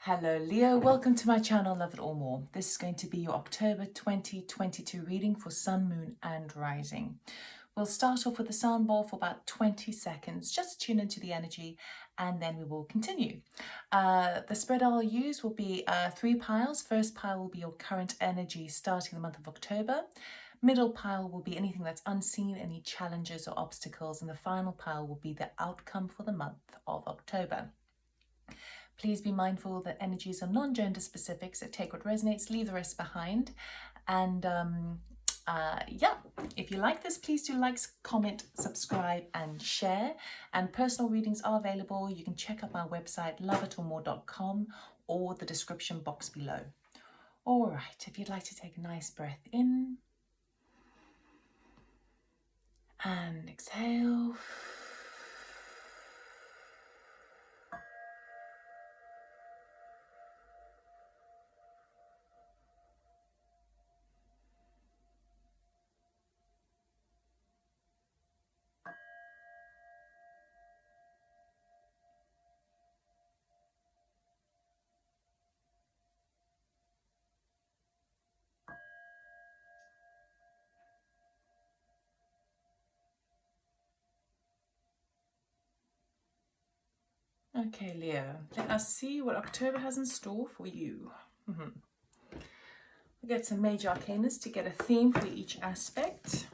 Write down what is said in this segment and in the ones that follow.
Hello Leo, welcome to my channel Love It or More. This is going to be your October 2022 reading for Sun, Moon and Rising. We'll start off with the sound bowl for about 20 seconds, just tune into the energy and then we will continue. The spread I'll use will be 3 piles. First pile will be your current energy starting the month of October. Middle pile will be anything that's unseen, any challenges or obstacles, and the final pile will be the outcome for the month of October. Please be mindful that energies are non-gender specific, so take what resonates, leave the rest behind. And yeah, if you like this, please do like, comment, subscribe and share. And personal readings are available. You can check out my website, loveitormore.com, or the description box below. All right, if you'd like to take a nice breath in and exhale. Okay, Leo, let us see what October has in store for you. We'll get some major arcanas to get a theme for each aspect.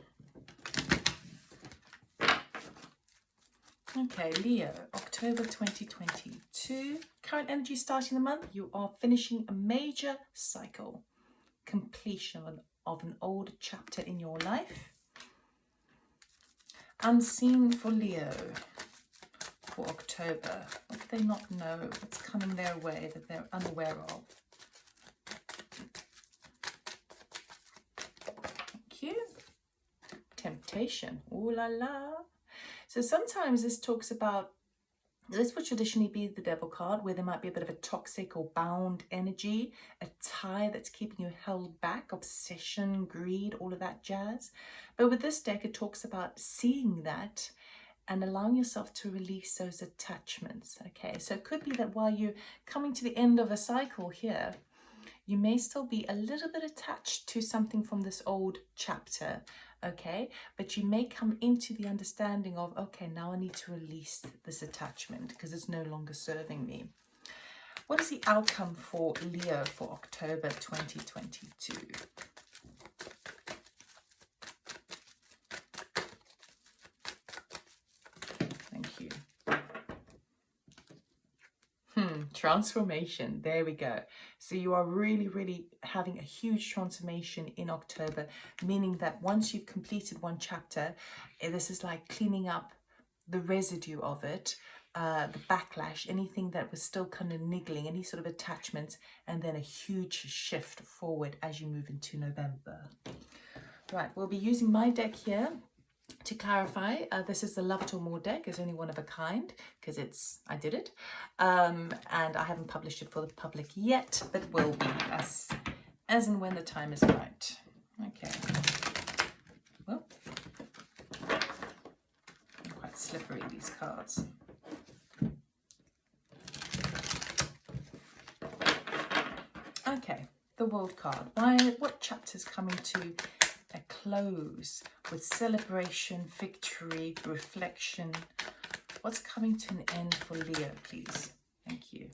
Okay, Leo, October 2022. Current energy starting the month, you are finishing a major cycle. Completion of an old chapter in your life. Unseen for Leo for October. What do they not know? What's coming their way that they're unaware of? Thank you. Temptation. Ooh la la. So sometimes this talks about, this would traditionally be the Devil card, where there might be a bit of a toxic or bound energy, a tie that's keeping you held back, obsession, greed, all of that jazz. But with this deck, it talks about seeing that and allowing yourself to release those attachments. Okay, so it could be that while you're coming to the end of a cycle here, you may still be a little bit attached to something from this old chapter, okay? But you may come into the understanding of, okay, now I need to release this attachment because it's no longer serving me. What is the outcome for Leo for October 2022? Thank you. Transformation. There we go. So you are really having a huge transformation in October, meaning that once you've completed one chapter, this is like cleaning up the residue of it, the backlash, anything that was still kind of niggling, any sort of attachments, and then a huge shift forward as you move into November. Right, we'll be using my deck here. To clarify, this is the Love It or More deck. It's only one of a kind because I did it, and I haven't published it for the public yet, but will be as and when the time is right. Okay. Well, they're quite slippery, these cards. Okay, the World card. What chapter's coming to a close with celebration, victory, reflection? What's coming to an end for Leo, please? Thank you.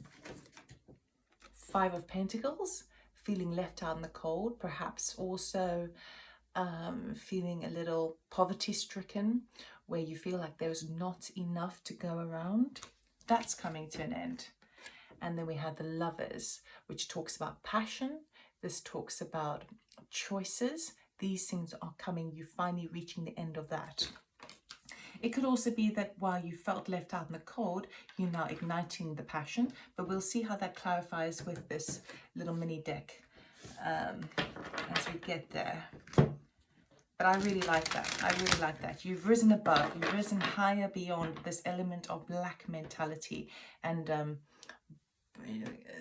5 of Pentacles, feeling left out in the cold, perhaps also feeling a little poverty-stricken, where you feel like there's not enough to go around. That's coming to an end. And then we have the Lovers, which talks about passion. This talks about choices. These things are coming, you finally reaching the end of that. It could also be that while you felt left out in the cold, you're now igniting the passion, but we'll see how that clarifies with this little mini deck as we get there. But I really like that. I really like that. You've risen above, you've risen higher beyond this element of lack mentality, and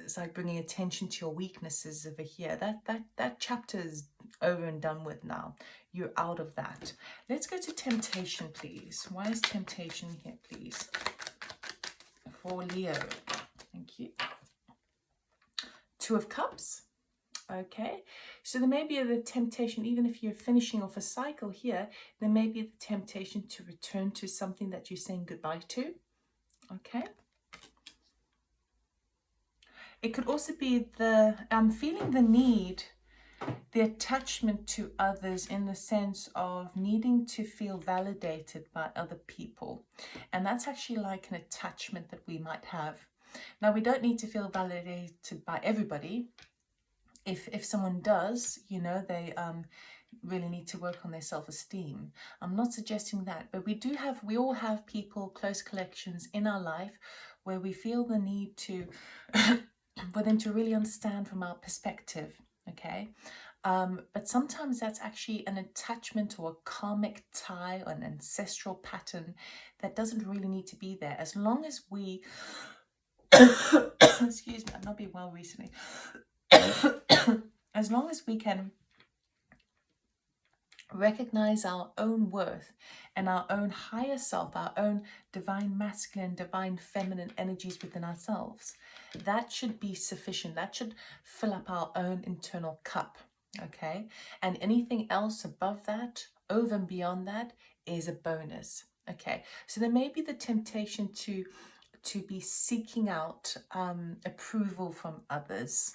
it's like bringing attention to your weaknesses over here. That chapter is over and done with now. You're out of that. Let's go to temptation, please. Why is temptation here, please? For Leo. Thank you. Two of Cups. Okay, so there may be the temptation, even if you're finishing off a cycle here, there may be the temptation to return to something that you're saying goodbye to. Okay. It could also be feeling the need, the attachment to others, in the sense of needing to feel validated by other people. And that's actually like an attachment that we might have. Now, we don't need to feel validated by everybody. If someone does, you know, they really need to work on their self-esteem. I'm not suggesting that, but we all have people, close collections in our life where we feel the need to, for them to really understand from our perspective, okay? But sometimes that's actually an attachment or a karmic tie or an ancestral pattern that doesn't really need to be there. As long as we, excuse me, I've not been well recently. As long as we can recognize our own worth and our own higher self, our own divine masculine, divine feminine energies within ourselves, that should be sufficient. That should fill up our own internal cup, okay? And anything else above that, over and beyond that, is a bonus, okay? So there may be the temptation to be seeking out approval from others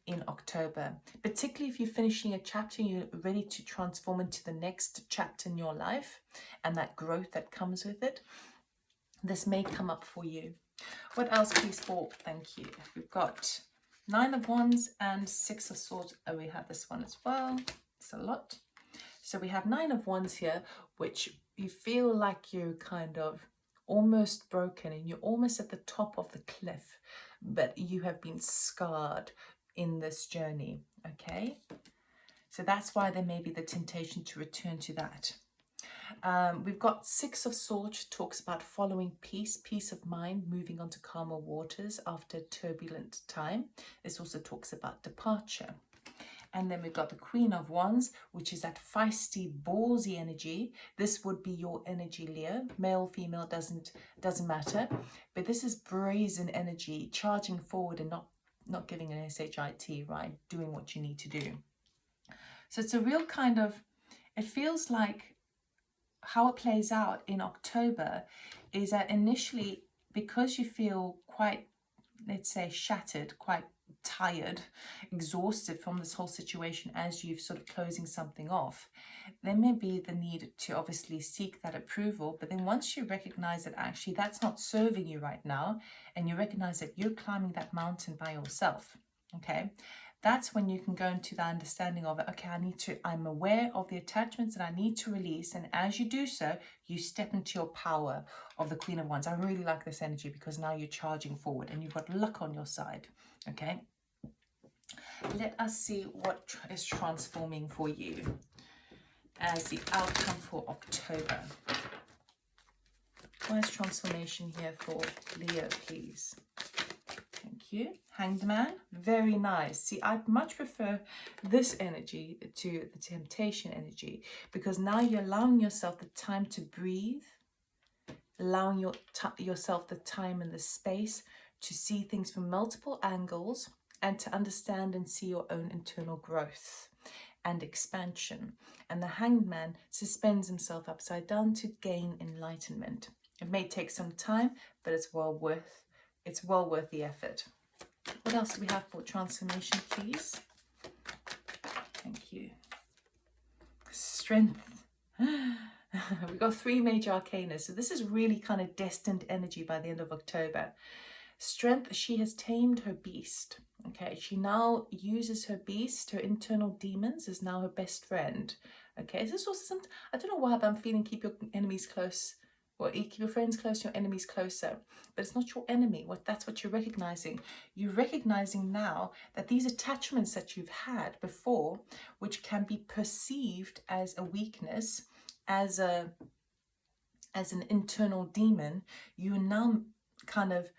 in October, particularly if you're finishing a chapter and you're ready to transform into the next chapter in your life and that growth that comes with it. This may come up for you. What else, please, for thank you? We've got 9 of Wands and 6 of Swords. Oh, we have this one as well. It's a lot. So we have 9 of Wands here, which you feel like you're kind of almost broken and you're almost at the top of the cliff, but you have been scarred in this journey, okay? So that's why there may be the temptation to return to that. We've got 6 of Swords, talks about following peace of mind, moving on to calmer waters after a turbulent time. This also talks about departure. And then we've got the Queen of Wands, which is that feisty, ballsy energy. This would be your energy, Leo. Male, female, doesn't matter. But this is brazen energy, charging forward and not giving an SHIT, right? Doing what you need to do. So it's a real kind of, it feels like how it plays out in October is that initially, because you feel quite, let's say, shattered, quite tired, exhausted from this whole situation as you've sort of closing something off, there may be the need to obviously seek that approval. But then once you recognize that actually that's not serving you right now, and you recognize that you're climbing that mountain by yourself, okay, that's when you can go into the understanding of it. Okay, I'm aware of the attachments that I need to release. And as you do so, you step into your power of the Queen of Wands. I really like this energy because now you're charging forward and you've got luck on your side. Okay. Let us see what is transforming for you as the outcome for October. What is transformation here for Leo, please? Thank you. Hanged Man, very nice. See, I'd much prefer this energy to the temptation energy, because now you're allowing yourself the time to breathe, allowing yourself the time and the space to see things from multiple angles and to understand and see your own internal growth and expansion. And the Hanged Man suspends himself upside down to gain enlightenment. It may take some time, but it's well worth the effort. What else do we have for transformation, please? Thank you. Strength. We've got 3 major arcana. So this is really kind of destined energy by the end of October. Strength, she has tamed her beast. Okay, she now uses her beast, her internal demons, is now her best friend. Okay, is this also something, I don't know why, but I'm feeling keep your enemies close. Or keep your friends close, your enemies closer. But it's not your enemy. That's what you're recognizing. You're recognizing now that these attachments that you've had before, which can be perceived as a weakness, as an internal demon, you're now kind of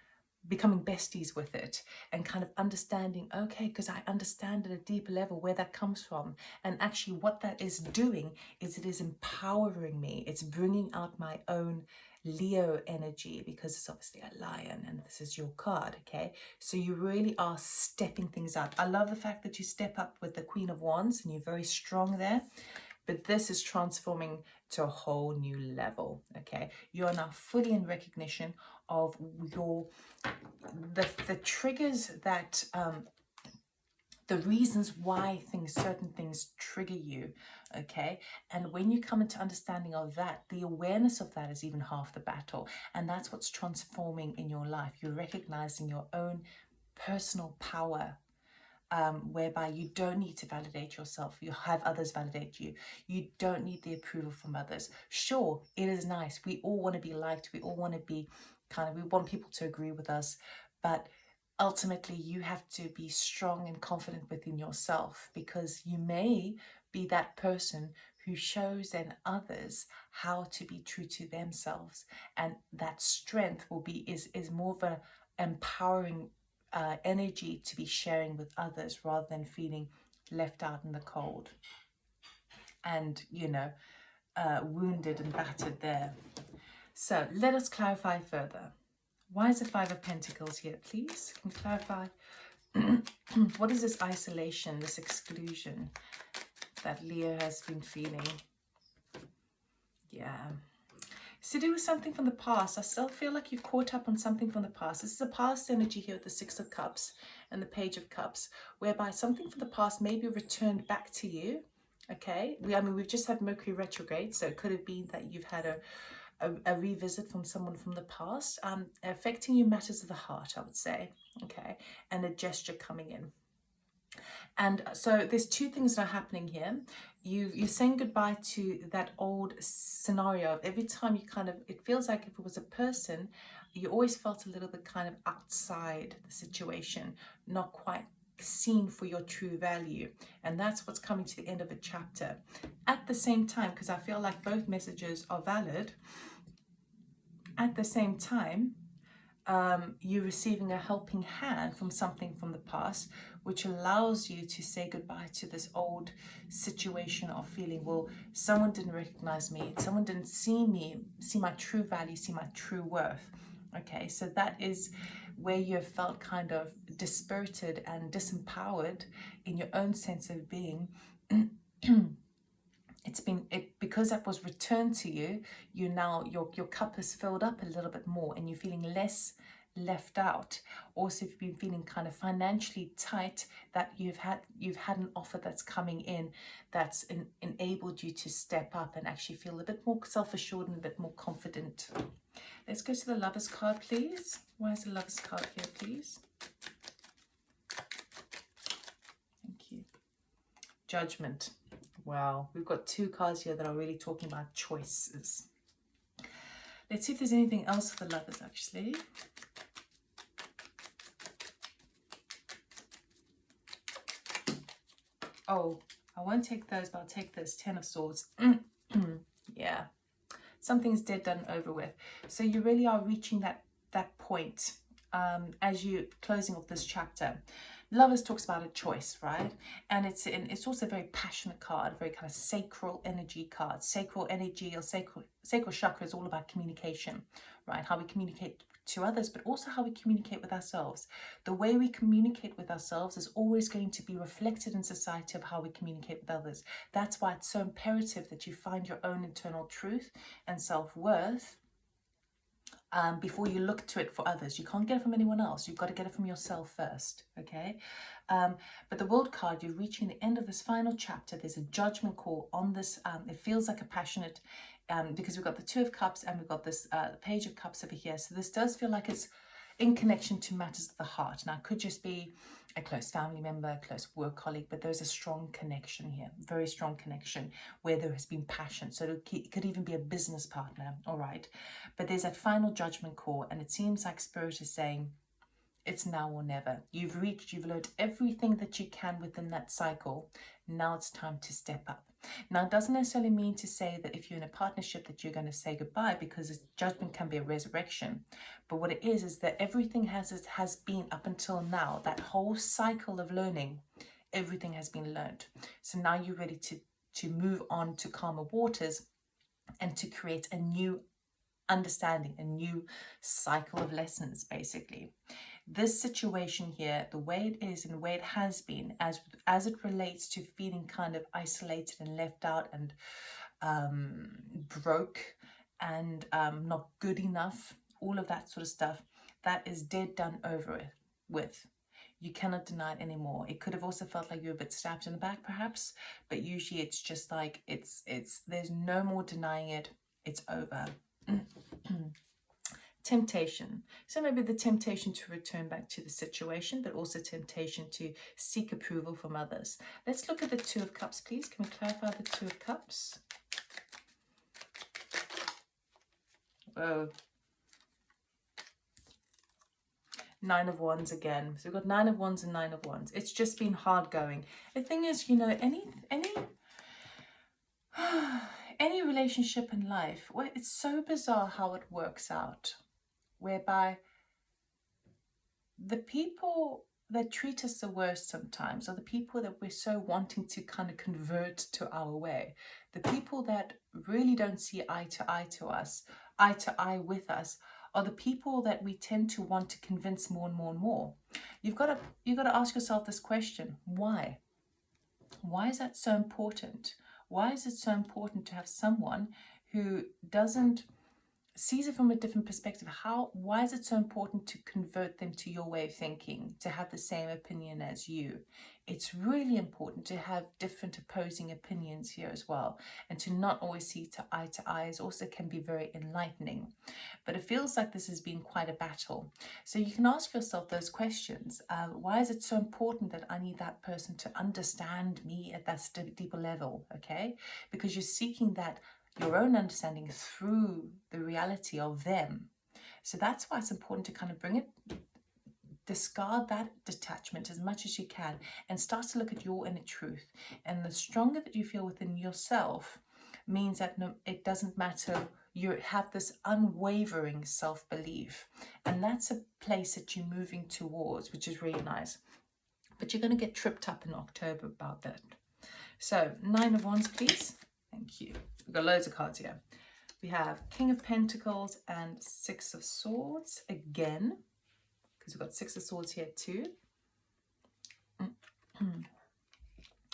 becoming besties with it and kind of understanding, okay, because I understand at a deeper level where that comes from. And actually what that is doing is it is empowering me. It's bringing out my own Leo energy, because it's obviously a lion and this is your card, okay? So you really are stepping things up. I love the fact that you step up with the Queen of Wands and you're very strong there. But this is transforming to a whole new level, okay? You are now fully in recognition of the triggers that the reasons why certain things trigger you, okay? And when you come into understanding of that, the awareness of that is even half the battle. And that's what's transforming in your life. You're recognizing your own personal power, whereby you don't need to validate yourself. You have others validate you. You don't need the approval from others. Sure, it is nice. We all want to be liked. We all want to be we want people to agree with us. But ultimately, you have to be strong and confident within yourself, because you may be that person who shows then others how to be true to themselves. And that strength is more of a empowering energy to be sharing with others, rather than feeling left out in the cold and, wounded and battered there. So let us clarify further. Why is the Five of Pentacles here, please? Can you clarify? What is this isolation, this exclusion that Leo has been feeling? Yeah. It's to do with something from the past. I still feel like you're caught up on something from the past. This is a past energy here with the Six of Cups and the Page of Cups, whereby something from the past may be returned back to you. Okay? We've just had Mercury retrograde, so it could have been that you've had a revisit from someone from the past, affecting you matters of the heart, I would say. Okay? And a gesture coming in. And so there's two things that are happening here. You're saying goodbye to that old scenario. Every time it feels like if it was a person, you always felt a little bit kind of outside the situation, not quite seen for your true value. And that's what's coming to the end of a chapter. At the same time, because I feel like both messages are valid, at the same time, you're receiving a helping hand from something from the past, which allows you to say goodbye to this old situation of feeling, well, someone didn't recognize me, someone didn't see me, see my true value, see my true worth. Okay, so that is where you have felt kind of dispirited and disempowered in your own sense of being. Because that was returned to you, your cup has filled up a little bit more, and you're feeling less left out. Also, if you've been feeling kind of financially tight, that you've had an offer that's coming in that's enabled you to step up and actually feel a bit more self-assured and a bit more confident. Let's go to the Lover's card, please. Why is the Lover's card here, please? Thank you. Judgment. Wow, we've got two cards here that are really talking about choices. Let's see if there's anything else for the Lovers, actually. Oh, I won't take those, but I'll take this. 10 of Swords. Yeah. Something's dead, done, over with. So you really are reaching that point as you're closing off this chapter. Lovers talks about a choice, right? And it's also a very passionate card, very kind of sacral energy card. Sacral energy or sacral chakra is all about communication, right? How we communicate to others, but also how we communicate with ourselves. The way we communicate with ourselves is always going to be reflected in society of how we communicate with others. That's why it's so imperative that you find your own internal truth and self-worth before you look to it for others. You can't get it from anyone else. You've got to get it from yourself first, okay? But the World card, you're reaching the end of this final chapter. There's a judgment call on this. It feels like a passionate, because we've got the Two of Cups and we've got this Page of Cups over here. So this does feel like it's in connection to matters of the heart. Now, it could just be a close family member, a close work colleague, but there's a strong connection here, very strong connection where there has been passion. So it could even be a business partner, all right? But there's that final judgment call, and it seems like Spirit is saying, it's now or never. You've learned everything that you can within that cycle. Now it's time to step up. Now, it doesn't necessarily mean to say that if you're in a partnership that you're going to say goodbye, because judgment can be a resurrection. But what it is that everything has been up until now, that whole cycle of learning, everything has been learned. So now you're ready to move on to calmer waters and to create a new understanding, a new cycle of lessons, basically. This situation here, the way it is and the way it has been, as it relates to feeling kind of isolated and left out and broke and not good enough, all of that sort of stuff, that is dead done over with. You cannot deny it anymore. It could have also felt like you were a bit stabbed in the back, perhaps, but usually it's just like it's there's no more denying it. It's over. Temptation. So maybe the temptation to return back to the situation, but also temptation to seek approval from others. Let's look at the Two of Cups, please. Can we clarify the Two of Cups? Oh. Nine of Wands again. So we've got Nine of Wands and Nine of Wands. It's just been hard going. The thing is, you know, any relationship in life, well, it's so bizarre how it works out, whereby the people that treat us the worst sometimes are the people that we're so wanting to kind of convert to our way. The people that really don't see eye to eye with us, are the people that we tend to want to convince more and more and more. You've got to ask yourself this question: why? Why is that so important? Why is it so important to have someone who sees it from a different perspective? Why is it so important to convert them to your way of thinking, to have the same opinion as you? It's really important to have different opposing opinions here as well, and to not always see to eyes also can be very enlightening. But it feels like this has been quite a battle. So you can ask yourself those questions. Why is it so important that I need that person to understand me at that deeper level? Okay, because you're seeking that your own understanding through the reality of them. So that's why it's important to kind of discard that detachment as much as you can and start to look at your inner truth. And the stronger that you feel within yourself means that it doesn't matter, you have this unwavering self-belief. And that's a place that you're moving towards, which is really nice. But you're going to get tripped up in October about that. So Nine of Wands, please. Thank you. We've got loads of cards here. We have King of Pentacles and Six of Swords again, because we've got Six of Swords here too.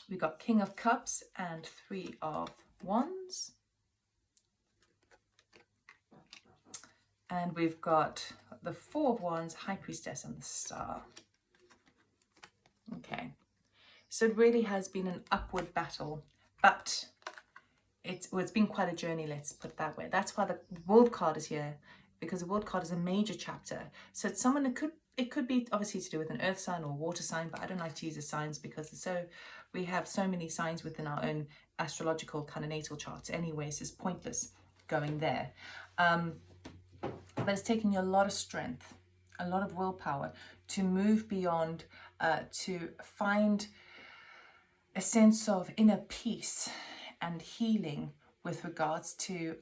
We've got King of Cups and Three of Wands. And we've got the Four of Wands, High Priestess and the Star. Okay. So it really has been an upward battle, but it's been quite a journey, let's put it that way. That's why the World card is here, because the World card is a major chapter. So it's someone that it could be obviously to do with an earth sign or water sign, but I don't like to use the signs because we have so many signs within our own astrological kind of natal charts anyway, so it's pointless going there. But it's taking you a lot of strength, a lot of willpower to move beyond, to find a sense of inner peace and healing with regards to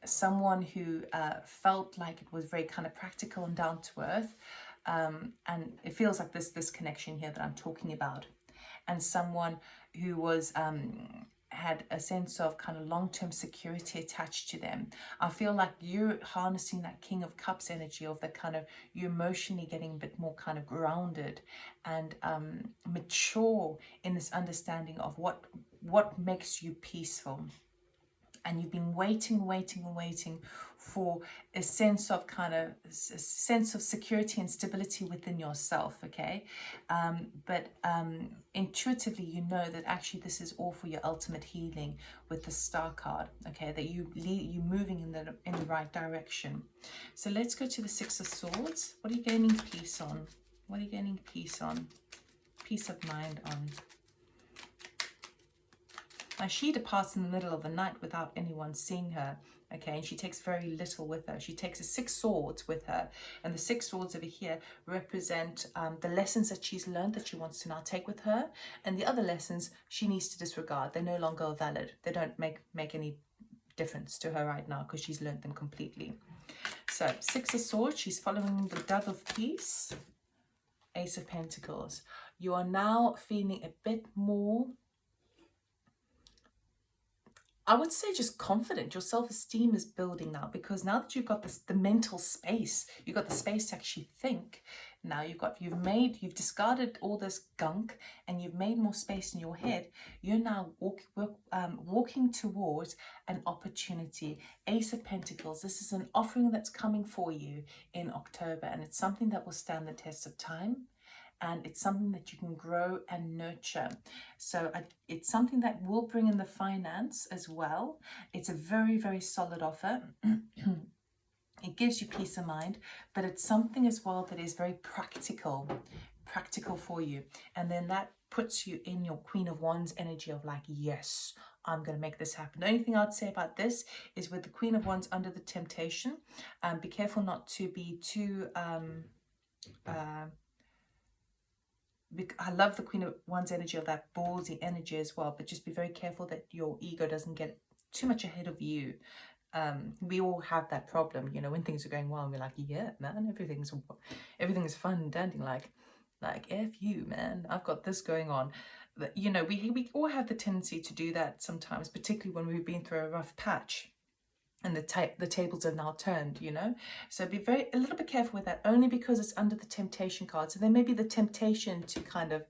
someone who felt like it was very kind of practical and down to earth, and it feels like this connection here that I'm talking about, and someone who was had a sense of kind of long-term security attached to them. I feel like you're harnessing that King of Cups energy of the kind of you emotionally getting a bit more kind of grounded and mature in this understanding of what makes you peaceful. And you've been waiting for a sense of security and stability within yourself, okay? But intuitively, you know that actually this is all for your ultimate healing with the Star card, okay? That you're moving in the right direction. So let's go to the Six of Swords. What are you gaining peace on? What are you gaining peace on? Peace of mind on? Now, she departs in the middle of the night without anyone seeing her, okay? And she takes very little with her. She takes the Six Swords with her. And the Six Swords over here represent the lessons that she's learned that she wants to now take with her. And the other lessons she needs to disregard. They're no longer valid. They don't make any difference to her right now because she's learned them completely. So, Six of Swords, she's following the Dove of Peace. Ace of Pentacles. You are now feeling a bit more I would say just confident. Your self-esteem is building now, because now that you've got this, the mental space, you've got the space to actually think. Now you've discarded all this gunk, and you've made more space in your head. You're now walking towards an opportunity. Ace of Pentacles. This is an offering that's coming for you in October, and it's something that will stand the test of time. And it's something that you can grow and nurture. So it's something that will bring in the finance as well. It's a very, very solid offer. It gives you peace of mind, but it's something as well that is very practical for you. And then that puts you in your Queen of Wands energy of like, yes, I'm going to make this happen. The only thing I'd say about this is with the Queen of Wands under the temptation, be careful not to be too... I love the Queen of Wands energy, of that ballsy energy as well, but just be very careful that your ego doesn't get too much ahead of you. We all have that problem, you know, when things are going well, and we're like, yeah, man, everything's fun and dandy, like F you, man, I've got this going on. You know, we all have the tendency to do that sometimes, particularly when we've been through a rough patch. And the tables are now turned, you know. So be a little bit careful with that, only because it's under the temptation card. So there may be the temptation to kind of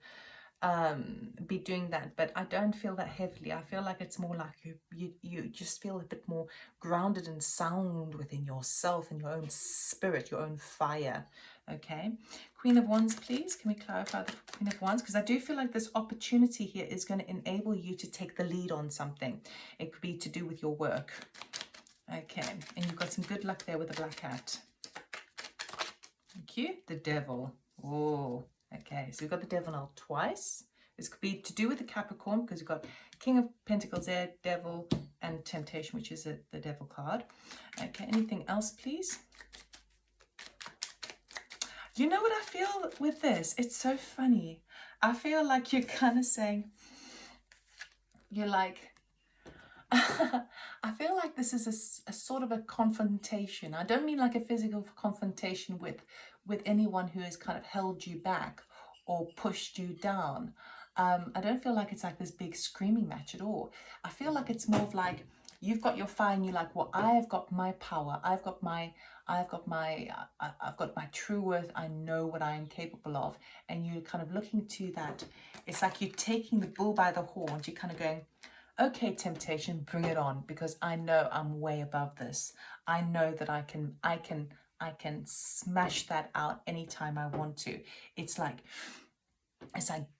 be doing that, but I don't feel that heavily. I feel like it's more like you just feel a bit more grounded and sound within yourself and your own spirit, your own fire. Okay, Queen of Wands, please. Can we clarify the Queen of Wands? Because I do feel like this opportunity here is going to enable you to take the lead on something. It could be to do with your work. Okay, and you've got some good luck there with the black hat. Thank you. The Devil. Oh, okay. So we've got the Devil now twice. This could be to do with the Capricorn, because you've got King of Pentacles there, Devil, and Temptation, which is the Devil card. Okay, anything else, please? You know what I feel with this? It's so funny. I feel like you're kind of saying, you're like, I feel like this is a sort of a confrontation. I don't mean like a physical confrontation with anyone who has kind of held you back or pushed you down. I don't feel like it's like this big screaming match at all. I feel like it's more of like, you've got your fire and you're like, well, I have got my power. I've got my true worth. I know what I am capable of. And you're kind of looking to that. It's like you're taking the bull by the horns. You're kind of going, okay, temptation, bring it on, because I know I'm way above this. I know that I can smash that out anytime I want to. It's like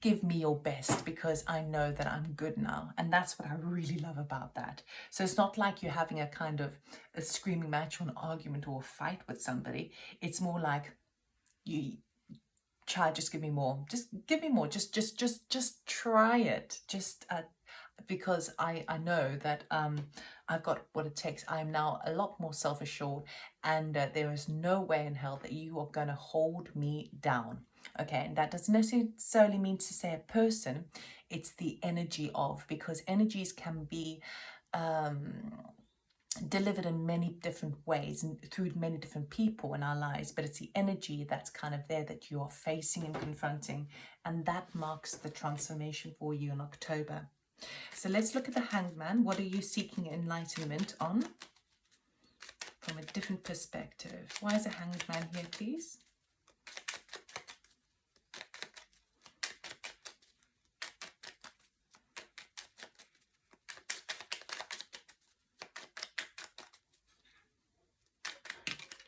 give me your best, because I know that I'm good now. And that's what I really love about that. So it's not like you're having a kind of a screaming match or an argument or a fight with somebody. It's more like, you try, just give me more. Just give me more. Just try it. Because I know that I've got what it takes. I am now a lot more self-assured, and there is no way in hell that you are going to hold me down. Okay, and that doesn't necessarily mean to say a person. It's the energy of, because energies can be delivered in many different ways and through many different people in our lives, but it's the energy that's kind of there that you are facing and confronting, and that marks the transformation for you in October. So let's look at the Hangman. What are you seeking enlightenment on from a different perspective? Why is a Hangman here, please?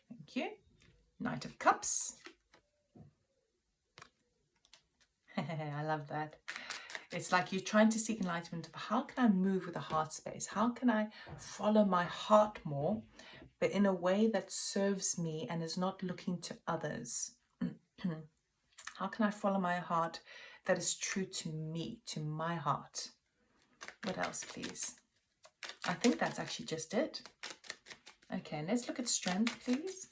Thank you. Knight of Cups. I love that. It's like you're trying to seek enlightenment of, how can I move with the heart space? How can I follow my heart more, but in a way that serves me and is not looking to others? How can I follow my heart that is true to me, to my heart? What else, please? I think that's actually just it. Okay, and let's look at strength, please.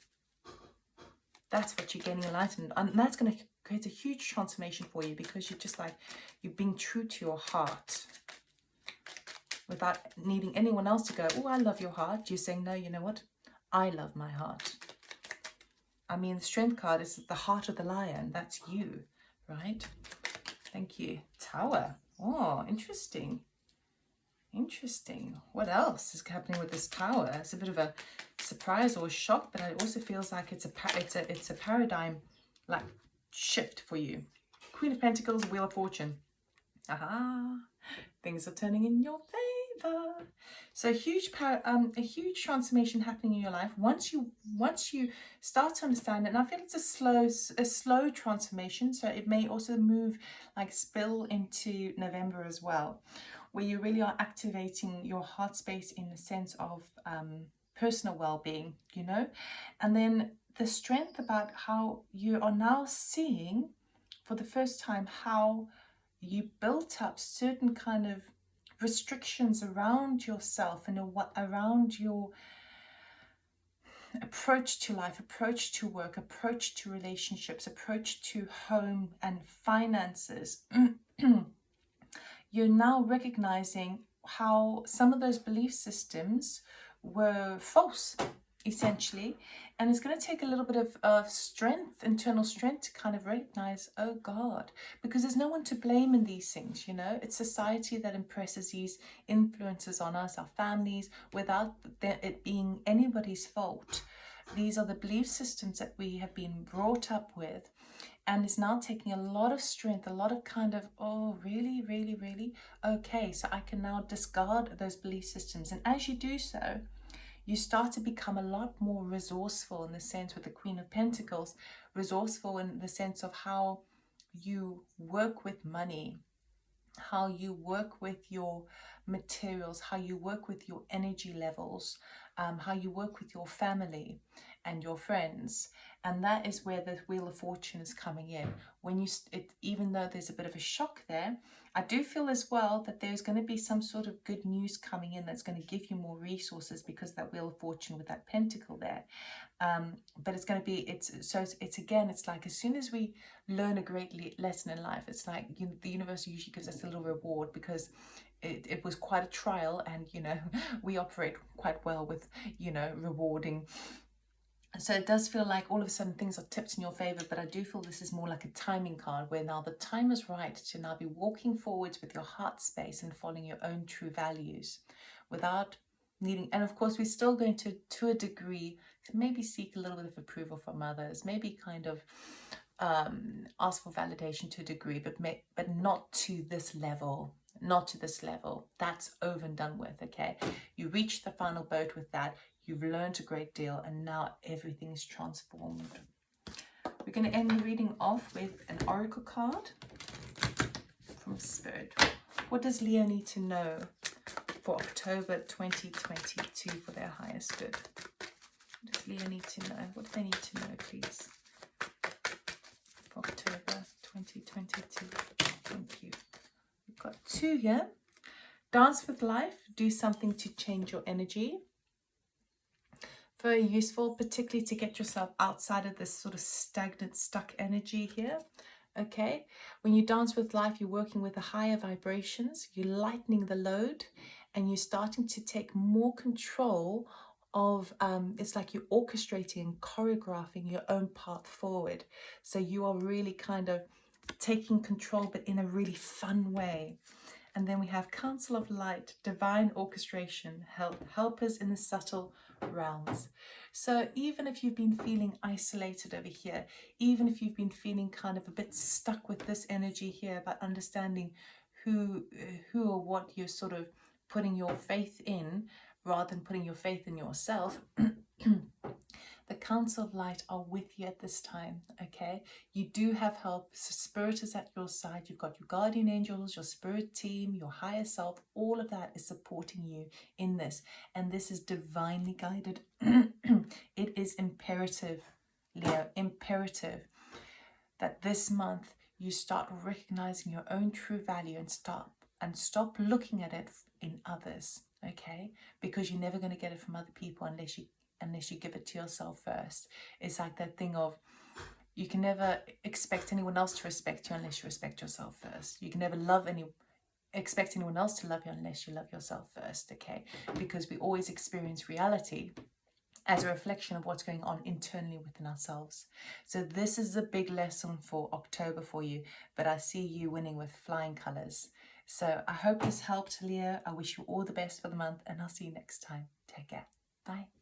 That's what you're gaining enlightenment, and that's going to create a huge transformation for you, because you're just like, you're being true to your heart without needing anyone else to go, oh, I love your heart. You're saying, no, you know what? I love my heart. I mean, the strength card is the heart of the lion. That's you, right? Thank you. Tower. Oh, interesting. Interesting. What else is happening with this Tower? It's a bit of a surprise or a shock, but it also feels like it's a paradigm like shift for you. Queen of Pentacles, Wheel of Fortune. Aha, things are turning in your favor. So a huge transformation happening in your life. Once you start to understand it, and I feel it's a slow transformation. So it may also move, like spill into November as well, where you really are activating your heart space in the sense of personal well-being, you know, and then the strength about how you are now seeing for the first time how you built up certain kind of restrictions around yourself and around your approach to life, approach to work, approach to relationships, approach to home and finances. You're now recognizing how some of those belief systems were false, essentially. And it's going to take a little bit of strength, internal strength, to kind of recognize, oh God, because there's no one to blame in these things, you know. It's society that impresses these influences on us, our families, without it being anybody's fault. These are the belief systems that we have been brought up with. And it's now taking a lot of strength, a lot of kind of, oh, really, really, really? Okay, so I can now discard those belief systems. And as you do so, you start to become a lot more resourceful in the sense with the Queen of Pentacles, resourceful in the sense of how you work with money, how you work with your materials, how you work with your energy levels, how you work with your family and your friends. And that is where the Wheel of Fortune is coming in. When you, even though there's a bit of a shock there, I do feel as well that there's going to be some sort of good news coming in that's going to give you more resources because of that Wheel of Fortune with that pentacle there. But it's going to be, it's again, it's like as soon as we learn a great lesson in life, it's like, you know, the universe usually gives us a little reward because it was quite a trial, and, you know, we operate quite well with, you know, rewarding. So it does feel like all of a sudden things are tipped in your favor, but I do feel this is more like a timing card where now the time is right to now be walking forwards with your heart space and following your own true values without needing, and of course we're still going to a degree, to maybe seek a little bit of approval from others, maybe kind of ask for validation to a degree, but not to this level. Not to this level. That's over and done with, okay? You reached the final boat with that. You've learned a great deal, and now everything is transformed. We're going to end the reading off with an oracle card from Spirit. What does Leo need to know for October 2022 for their highest good? What does Leo need to know? What do they need to know, please, for October 2022? Thank you. We've got 2 here. Dance with life. Do something to change your energy. Very useful, particularly to get yourself outside of this sort of stagnant, stuck energy here. Okay, when you dance with life, you're working with the higher vibrations, you're lightening the load, and you're starting to take more control of, it's like you're orchestrating and choreographing your own path forward. So you are really kind of taking control, but in a really fun way. And then we have Council of Light, Divine Orchestration, helpers in the subtle realms. So even if you've been feeling isolated over here, even if you've been feeling kind of a bit stuck with this energy here about understanding who or what you're sort of putting your faith in rather than putting your faith in yourself, the Council of Light are with you at this time, okay? You do have help. So Spirit is at your side. You've got your guardian angels, your spirit team, your higher self. All of that is supporting you in this. And this is divinely guided. It is imperative, Leo, imperative that this month you start recognizing your own true value and stop looking at it in others, okay? Because you're never going to get it from other people unless you give it to yourself first. It's like that thing of, you can never expect anyone else to respect you unless you respect yourself first. You can never expect anyone else to love you unless you love yourself first, okay? Because we always experience reality as a reflection of what's going on internally within ourselves. So this is a big lesson for October for you, but I see you winning with flying colors. So I hope this helped, Leo. I wish you all the best for the month, and I'll see you next time. Take care. Bye.